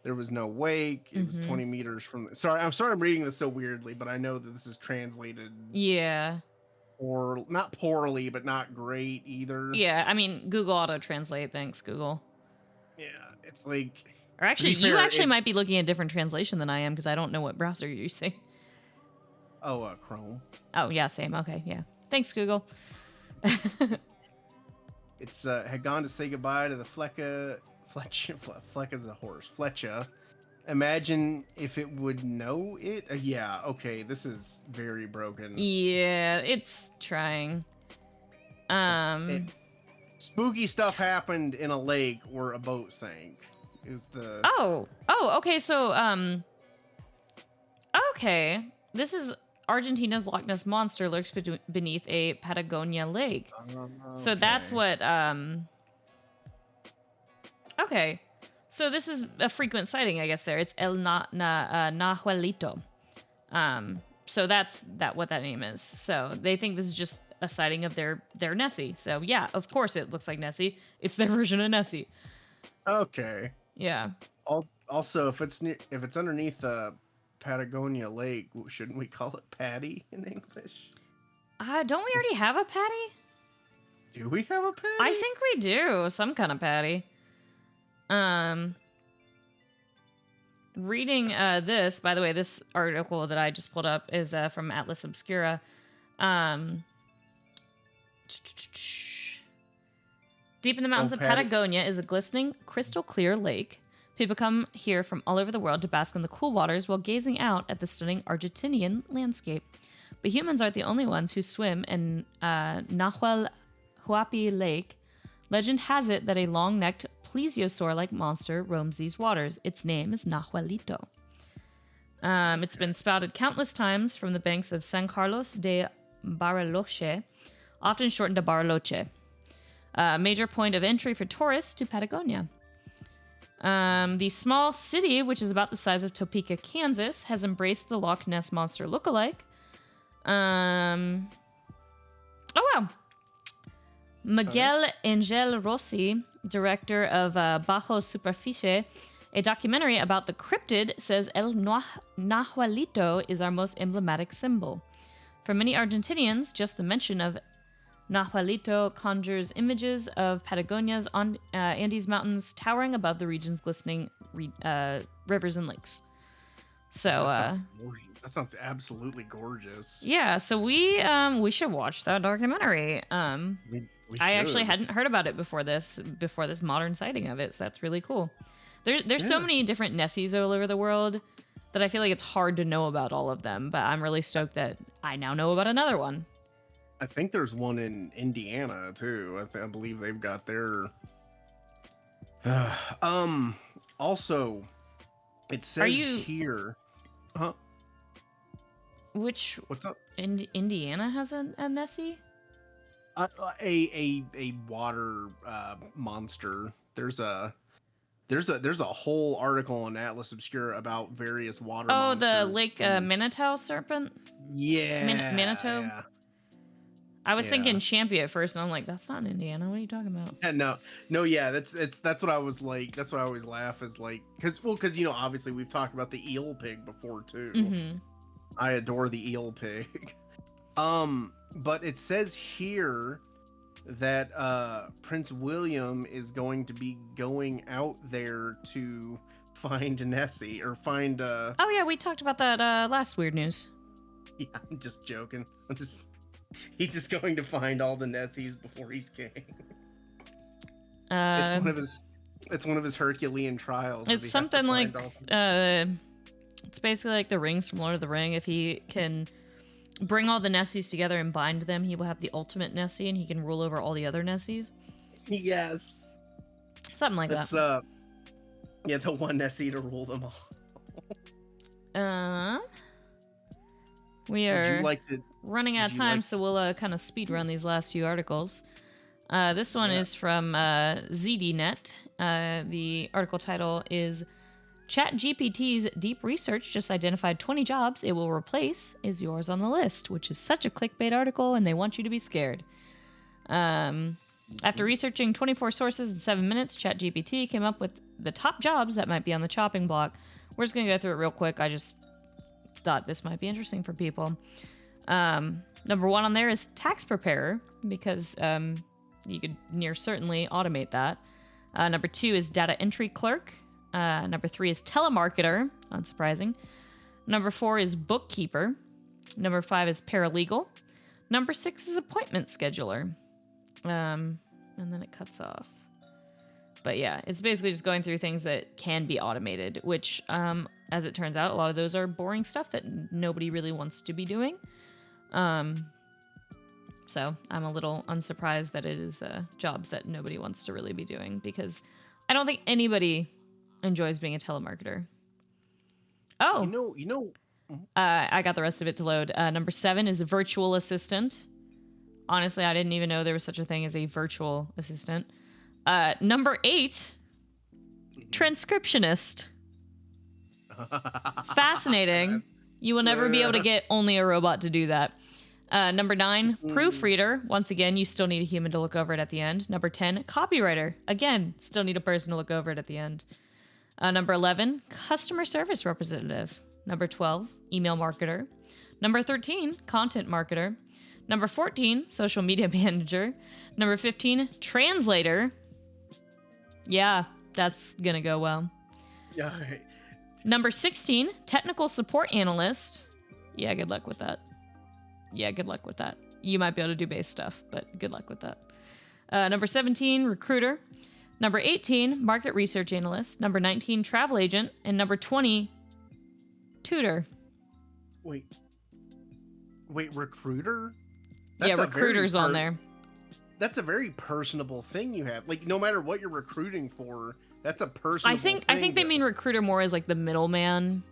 There was no wake. It was 20 meters from. Sorry, I'm sorry I'm reading this so weirdly, but I know that this is translated. Yeah. Or not poorly, but not great either. Yeah, I mean, Google auto translate. Thanks, Google. Yeah, it's like. Or actually, you might be looking at a different translation than I am, because I don't know what browser you're using. Oh, Chrome. Oh yeah, same. Okay, yeah. Thanks, Google. It's had gone to say goodbye to the Flecka's a horse. Fletcha. Imagine if it would know it. Yeah, okay, this is very broken. Yeah, it's trying. Spooky stuff happened in a lake where a boat sank. Is the okay, so okay. This is Argentina's Loch Ness Monster lurks beneath a Patagonia lake. Okay. So that's what, okay. So this is a frequent sighting, I guess, there. It's El Nahuelito. So that's what that name is. So they think this is just a sighting of their Nessie. So yeah, of course it looks like Nessie. It's their version of Nessie. Okay. Yeah. Also, if it's underneath Patagonia Lake, shouldn't we call it Patty in English? Don't we already have a patty? Do we have a patty? I think we do. Some kind of patty. Reading this, by the way, this article that I just pulled up is from Atlas Obscura. Deep in the mountains of Patagonia is a glistening, crystal clear lake. People come here from all over the world to bask in the cool waters while gazing out at the stunning Argentinian landscape. But humans aren't the only ones who swim in Nahuel Lake. Legend has it that a long-necked plesiosaur-like monster roams these waters. Its name is Nahuelito. It's been spouted countless times from the banks of San Carlos de Bariloche, often shortened to Bariloche, a major point of entry for tourists to Patagonia. The small city, which is about the size of Topeka, Kansas, has embraced the Loch Ness Monster lookalike. Oh, wow. Miguel Angel Rossi, director of Bajo Superficie, a documentary about the cryptid, says El Nahuelito is our most emblematic symbol. For many Argentinians, just the mention of Nahuelito conjures images of Patagonia's Andes Mountains towering above the region's glistening rivers and lakes. So that sounds absolutely gorgeous. Yeah, so we should watch that documentary. I actually hadn't heard about it before this modern sighting of it, so that's really cool. There's so many different Nessies all over the world that I feel like it's hard to know about all of them, but I'm really stoked that I now know about another one. I think there's one in Indiana too. I believe they've got their. Also, it says here. Huh? Which? What's up? Indiana has a Nessie. A water monster. There's a whole article on Atlas Obscura about various water. monsters. The Lake Manitou serpent. Yeah. Manitou. Yeah. I was thinking Champion at first, and I'm like, that's not in Indiana. What are you talking about? Yeah, no, yeah, that's what I was like. That's what I always laugh is like, because obviously we've talked about the eel pig before too. Mm-hmm. I adore the eel pig. But it says here that Prince William is going to be going out there to find Nessie or find. Oh yeah, we talked about that last weird news. Yeah, I'm just joking. He's just going to find all the Nessies before he's king. It's one of his Herculean trials. It's something like It's basically like the rings from Lord of the Ring. If he can bring all the Nessies together and bind them, he will have the ultimate Nessie, and he can rule over all the other Nessies. Yes. Something like That's, that. Yeah, the one Nessie to rule them all. We Would are you like to... running out of time, so we'll kind of speed run these last few articles. This one is from ZDNet. The article title is ChatGPT's deep research just identified 20 jobs it will replace. Is yours on the list? Which is such a clickbait article, and they want you to be scared. After researching 24 sources in 7 minutes, ChatGPT came up with the top jobs that might be on the chopping block. We're just going to go through it real quick. I just thought this might be interesting for people. Number 1 on there is tax preparer, because you could near certainly automate that. Number 2 is data entry clerk. Number 3 is telemarketer, unsurprising. Number 4 is bookkeeper. Number 5 is paralegal. Number 6 is appointment scheduler. And then it cuts off. But yeah, it's basically just going through things that can be automated, which, as it turns out, a lot of those are boring stuff that nobody really wants to be doing. So I'm a little unsurprised that it is jobs that nobody wants to really be doing, because I don't think anybody enjoys being a telemarketer. Oh, You know. I got the rest of it to load. Number 7 is a virtual assistant. Honestly, I didn't even know there was such a thing as a virtual assistant. Number 8, transcriptionist. Fascinating. You will never be able to get only a robot to do that. Number 9, proofreader. Once again, you still need a human to look over it at the end. Number 10, copywriter. Again, still need a person to look over it at the end. Number 11, customer service representative. Number 12, email marketer. Number 13, content marketer. Number 14, social media manager. Number 15, translator. Yeah, that's gonna go well. Yeah. Right. Number 16, technical support analyst. Yeah, good luck with that. You might be able to do base stuff, but good luck with that. Number 17, recruiter. Number 18, market research analyst. Number 19, travel agent. And number 20, tutor. Wait, recruiter? Yeah, recruiter's on there. That's a very personable thing you have. Like, no matter what you're recruiting for, that's a personable thing. I think they mean recruiter more as like the middleman.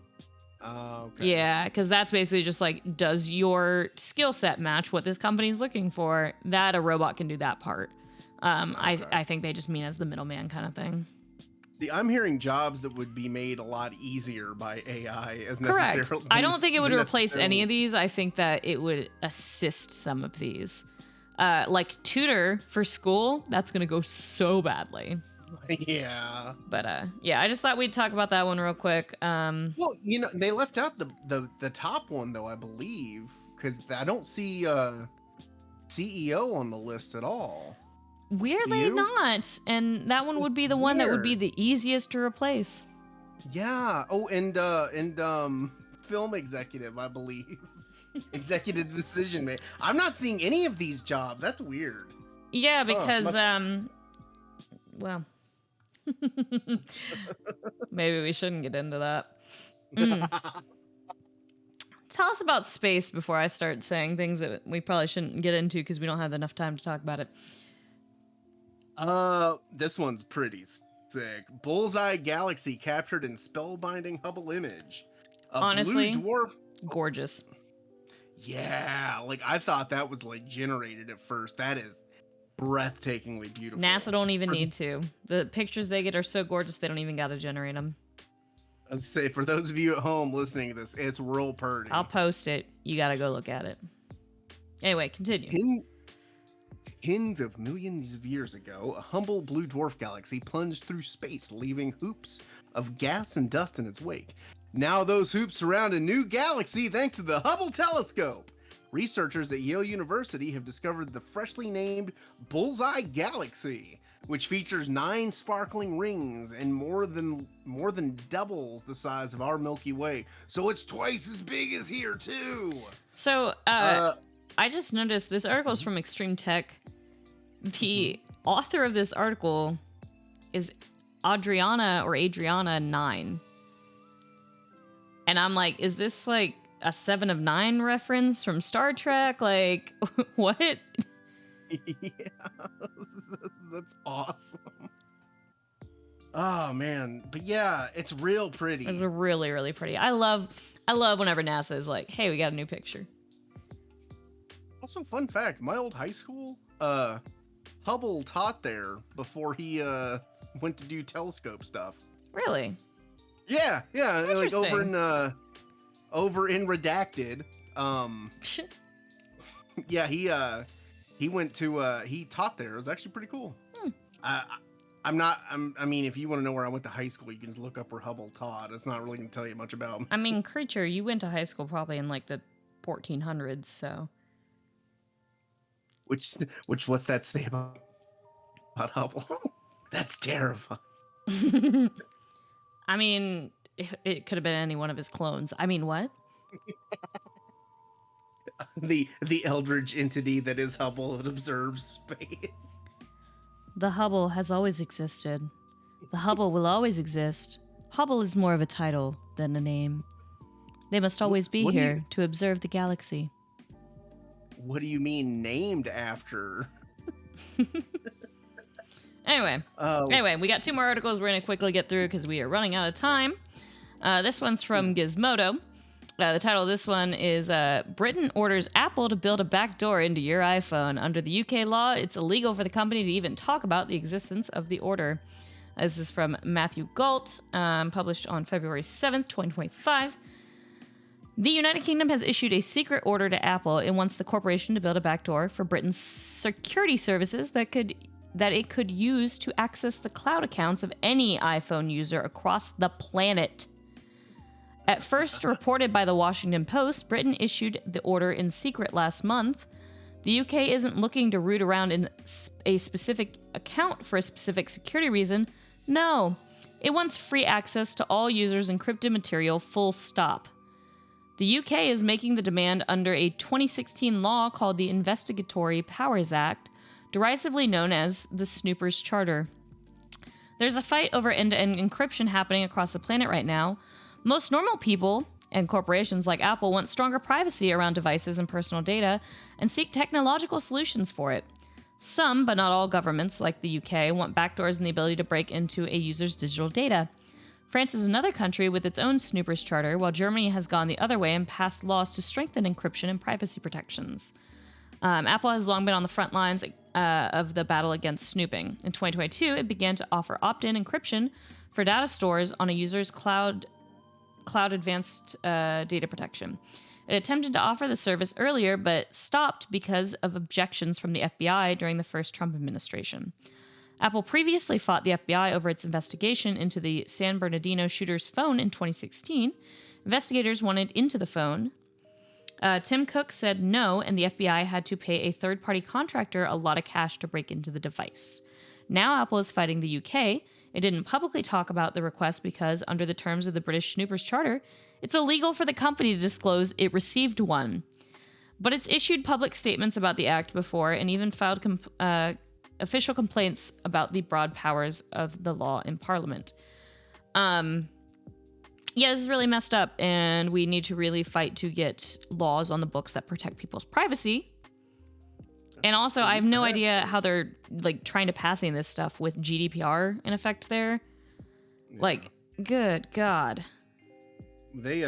Oh, okay. Yeah, because that's basically just like, does your skill set match what this company's looking for? That a robot can do that part. Okay. I think they just mean as the middleman kind of thing. See, I'm hearing jobs that would be made a lot easier by AI as Correct. necessarily. I don't think it would replace any of these. I think that it would assist some of these. Like tutor for school, that's going to go so badly. Yeah. But yeah, I just thought we'd talk about that one real quick. Well, you know, they left out the top one though, I believe, because I don't see CEO on the list at all. Weirdly not, and that one would be the one that would be the easiest to replace. Yeah. Oh, and film executive, I believe. Executive decision maker. I'm not seeing any of these jobs. That's weird. Yeah, because well, maybe we shouldn't get into that. Tell us about space before I start saying things that we probably shouldn't get into because we don't have enough time to talk about it. This one's pretty sick. Bullseye Galaxy captured in spellbinding Hubble image. Honestly, blue dwarf. Gorgeous. Yeah, like I thought that was like generated at first. That is breathtakingly beautiful. NASA don't even need to. The pictures they get are so gorgeous they don't even gotta generate them. I'd say for those of you at home listening to this, it's real pretty. I'll post it. You gotta go look at it. Anyway, continue. Tens of millions of years ago, a humble blue dwarf galaxy plunged through space, leaving hoops of gas and dust in its wake. Now those hoops surround a new galaxy thanks to the Hubble telescope. Researchers at Yale University have discovered the freshly named Bullseye Galaxy, which features 9 sparkling rings and more than doubles the size of our Milky Way. So it's twice as big as here too. So I just noticed this article is from Extreme Tech. The author of this article is Adriana 9. And I'm like, is this like a 7 of 9 reference from Star Trek? Like, what? Yeah, that's awesome. Oh man, but yeah, it's real pretty. It's really, really pretty. I love whenever NASA is like, hey, we got a new picture. Also, fun fact, my old high school, Hubble taught there before he went to do telescope stuff. Really? Yeah, like Interesting. over in Redacted. Yeah, he went to he taught there. It was actually pretty cool. I mean, if you want to know where I went to high school, you can just look up where Hubble taught. It's not really going to tell you much about him. I mean, Creature, you went to high school probably in like the 1400s, so. Which what's that say about Hubble? That's terrifying. I mean, it could have been any one of his clones. I mean, what? The eldritch entity that is Hubble that observes space. The Hubble has always existed. The Hubble will always exist. Hubble is more of a title than a name. They must always be here to observe the galaxy. What do you mean named after? Anyway, we got 2 more articles we're going to quickly get through because we are running out of time. This one's from Gizmodo. The title of this one is Britain orders Apple to build a backdoor into your iPhone. Under the UK law, it's illegal for the company to even talk about the existence of the order. This is from Matthew Galt, published on February 7th, 2025. The United Kingdom has issued a secret order to Apple. It wants the corporation to build a backdoor for Britain's security services that it could use to access the cloud accounts of any iPhone user across the planet. At first reported by the Washington Post, Britain issued the order in secret last month. The UK isn't looking to root around in a specific account for a specific security reason. No, it wants free access to all users' encrypted material, full stop. The UK is making the demand under a 2016 law called the Investigatory Powers Act, derisively known as the Snoopers Charter. There's a fight over end-to-end encryption happening across the planet right now. Most normal people and corporations like Apple want stronger privacy around devices and personal data and seek technological solutions for it. Some, but not all governments, like the UK, want backdoors and the ability to break into a user's digital data. France is another country with its own Snoopers Charter, while Germany has gone the other way and passed laws to strengthen encryption and privacy protections. Apple has long been on the front lines of the battle against snooping. In 2022, it began to offer opt-in encryption for data stores on a user's cloud advanced data protection. It attempted to offer the service earlier, but stopped because of objections from the FBI during the first Trump administration. Apple previously fought the FBI over its investigation into the San Bernardino shooter's phone in 2016. Investigators wanted into the phone. Tim Cook said no, and the FBI had to pay a third-party contractor a lot of cash to break into the device. Now Apple is fighting the UK. It didn't publicly talk about the request because, under the terms of the British Snoopers Charter, it's illegal for the company to disclose it received one. But it's issued public statements about the act before and even filed official complaints about the broad powers of the law in Parliament. Yeah, this is really messed up, and we need to really fight to get laws on the books that protect people's privacy. And also, I have no idea how they're like trying to passing this stuff with GDPR in effect there. Yeah. Like, good God. They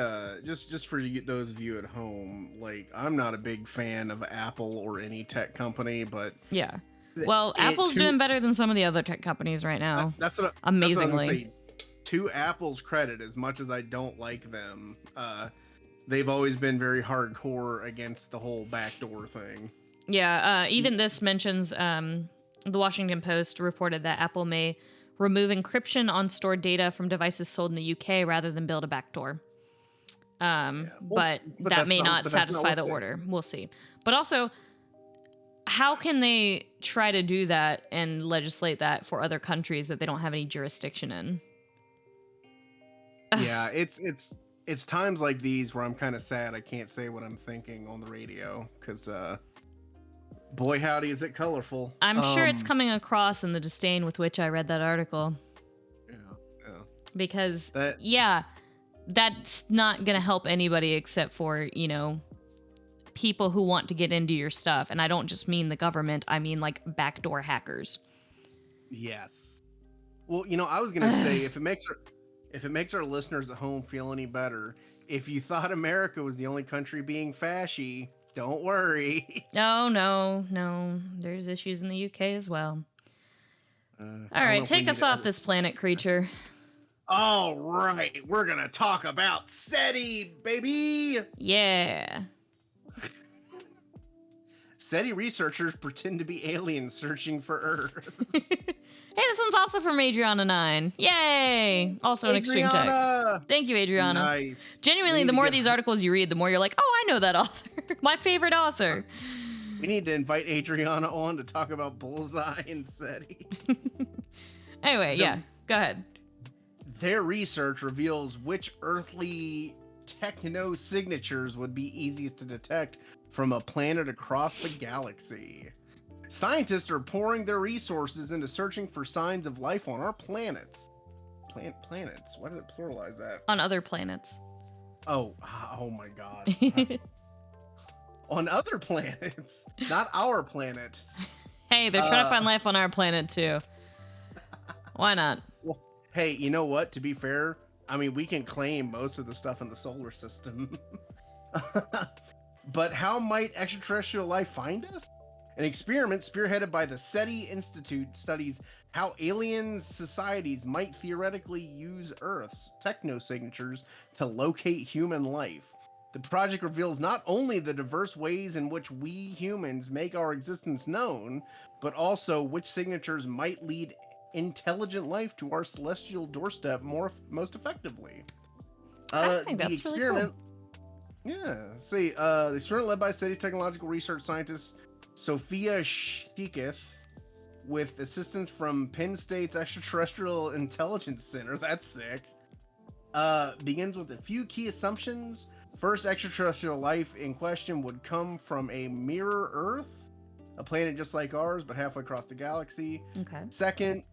just for those of you at home, like, I'm not a big fan of Apple or any tech company, but yeah. Well, Apple's doing better than some of the other tech companies right now. That's what amazingly. That's what I was gonna say. To Apple's credit, as much as I don't like them, they've always been very hardcore against the whole backdoor thing. Yeah, even this mentions the Washington Post reported that Apple may remove encryption on stored data from devices sold in the UK rather than build a backdoor. But that may not satisfy the order. We'll see. But also, how can they try to do that and legislate that for other countries that they don't have any jurisdiction in? Yeah, it's times like these where I'm kind of sad I can't say what I'm thinking on the radio, because boy howdy is it colorful. I'm sure it's coming across in the disdain with which I read that article. Yeah. Because that's not going to help anybody except for, people who want to get into your stuff. And I don't just mean the government. I mean, like, backdoor hackers. Yes. Well, I was gonna say if it makes our listeners at home feel any better, if you thought America was the only country being fashy, don't worry. No. There's issues in the UK as well. All right, take us off this planet, creature. All right, we're gonna talk about SETI, baby. Yeah. SETI researchers pretend to be aliens searching for Earth. Hey, this one's also from Adriana 9. Yay! Also an extreme tech. Thank you, Adriana. Nice. Genuinely, the more of these articles you read, the more you're like, oh, I know that author. My favorite author. We need to invite Adriana on to talk about Bullseye and SETI. Anyway, go ahead. Their research reveals which earthly techno-signatures would be easiest to detect from a planet across the galaxy. Scientists are pouring their resources into searching for signs of life on our planets. Planets? Why did it pluralize that? On other planets. Oh my god. On other planets, not our planet. Hey, they're trying to find life on our planet too. Why not? Well, hey, you know what? To be fair, I mean, we can claim most of the stuff in the solar system. But how might extraterrestrial life find us? An experiment spearheaded by the SETI Institute studies how alien societies might theoretically use Earth's techno-signatures to locate human life. The project reveals not only the diverse ways in which we humans make our existence known, but also which signatures might lead intelligent life to our celestial doorstep most effectively. I think that's really cool. Yeah. See, the experiment led by SETI's technological research scientist Sophia Shiketh, with assistance from Penn State's Extraterrestrial Intelligence Center. That's sick. Begins with a few key assumptions. First, extraterrestrial life in question would come from a mirror Earth, a planet just like ours, but halfway across the galaxy. Okay. Second,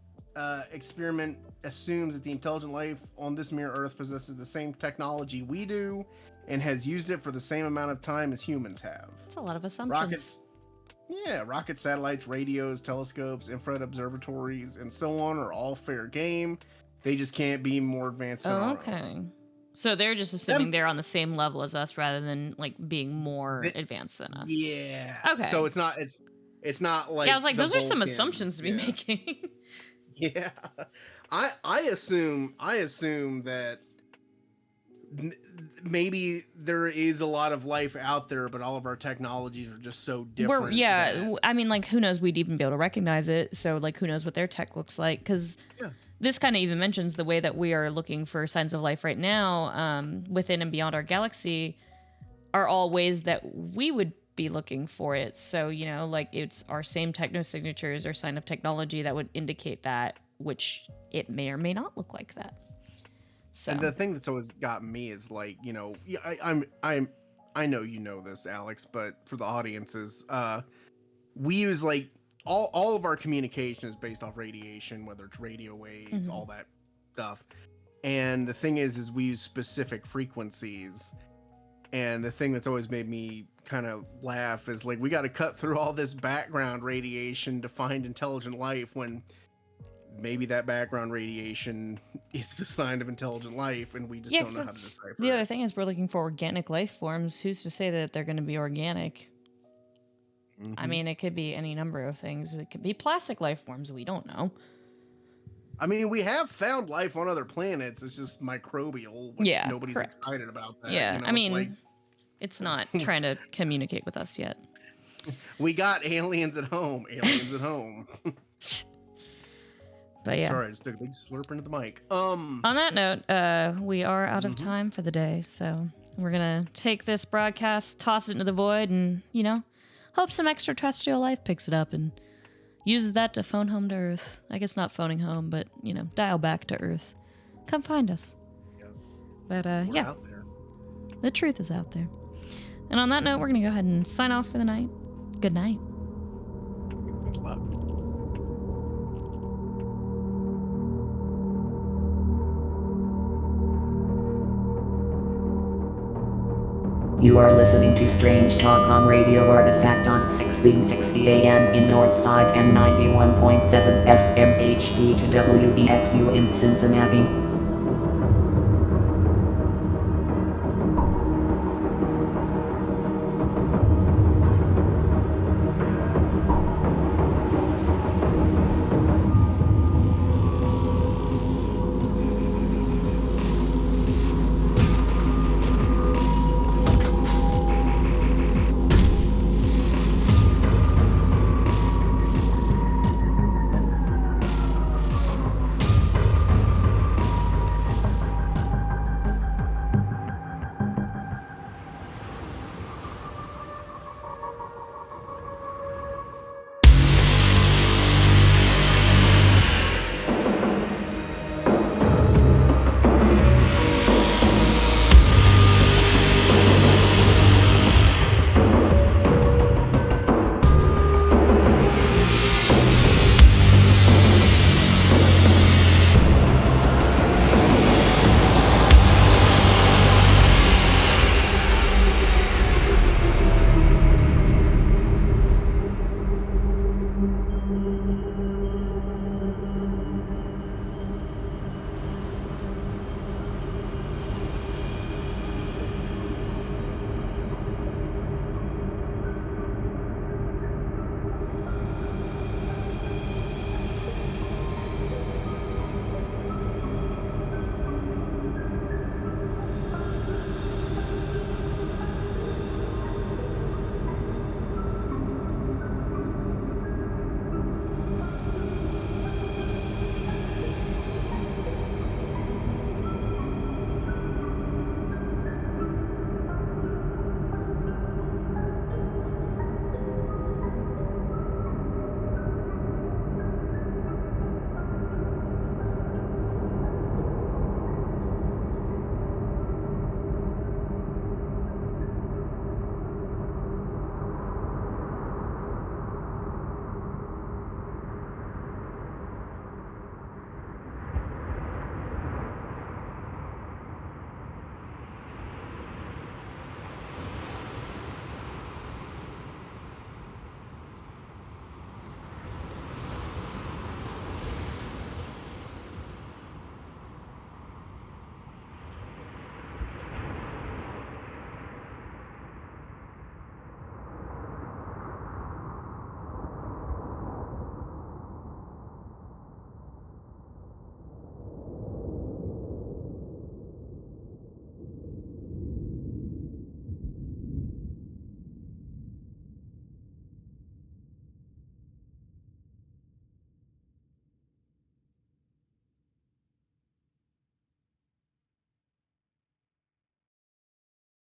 experiment assumes that the intelligent life on this mirror Earth possesses the same technology we do and has used it for the same amount of time as humans have. That's a lot of assumptions. Rockets, satellites, radios, telescopes, infrared observatories, and so on are all fair game. They just can't be more advanced than our own. So they're just assuming they're on the same level as us rather than like being more advanced than us. Yeah. Okay. So it's not like, I was like, those are some assumptions to be making. Yeah. I assume that maybe there is a lot of life out there, but all of our technologies are just so different. I mean, like, who knows? We'd even be able to recognize it. So, like, who knows what their tech looks like? Because this kind of even mentions the way that we are looking for signs of life right now, within and beyond our galaxy, are all ways that we would be looking for it. So, like, it's our same techno-signatures or sign of technology that would indicate that, which it may or may not look like that. So. And the thing that's always gotten me is like, I know you know this, Alex, but for the audiences, we use like all of our communication is based off radiation, whether it's radio waves, all that stuff. And the thing is we use specific frequencies. And the thing that's always made me kind of laugh is like, we got to cut through all this background radiation to find intelligent life when maybe that background radiation is the sign of intelligent life and we just don't know how to decipher it. The other thing is we're looking for organic life forms. Who's to say that they're going to be organic? I mean, it could be any number of things. It could be plastic life forms. We don't know. I mean, we have found life on other planets. It's just microbial, which nobody's excited about that. Yeah, I mean, it's not trying to communicate with us yet. We got aliens at home. But yeah. Sorry, I just took a big slurp into the mic. On that note, we are out of time for the day, so we're gonna take this broadcast, toss it into the void, and hope some extraterrestrial life picks it up and uses that to phone home to Earth. I guess not phoning home, but dial back to Earth. Come find us. Yes. But we're out there. The truth is out there. And on that note, we're gonna go ahead and sign off for the night. Good night. Good luck. You are listening to Strange Talk on Radio Artifact on 1660 AM in Northside and 91.7 FM HD to WEXU in Cincinnati.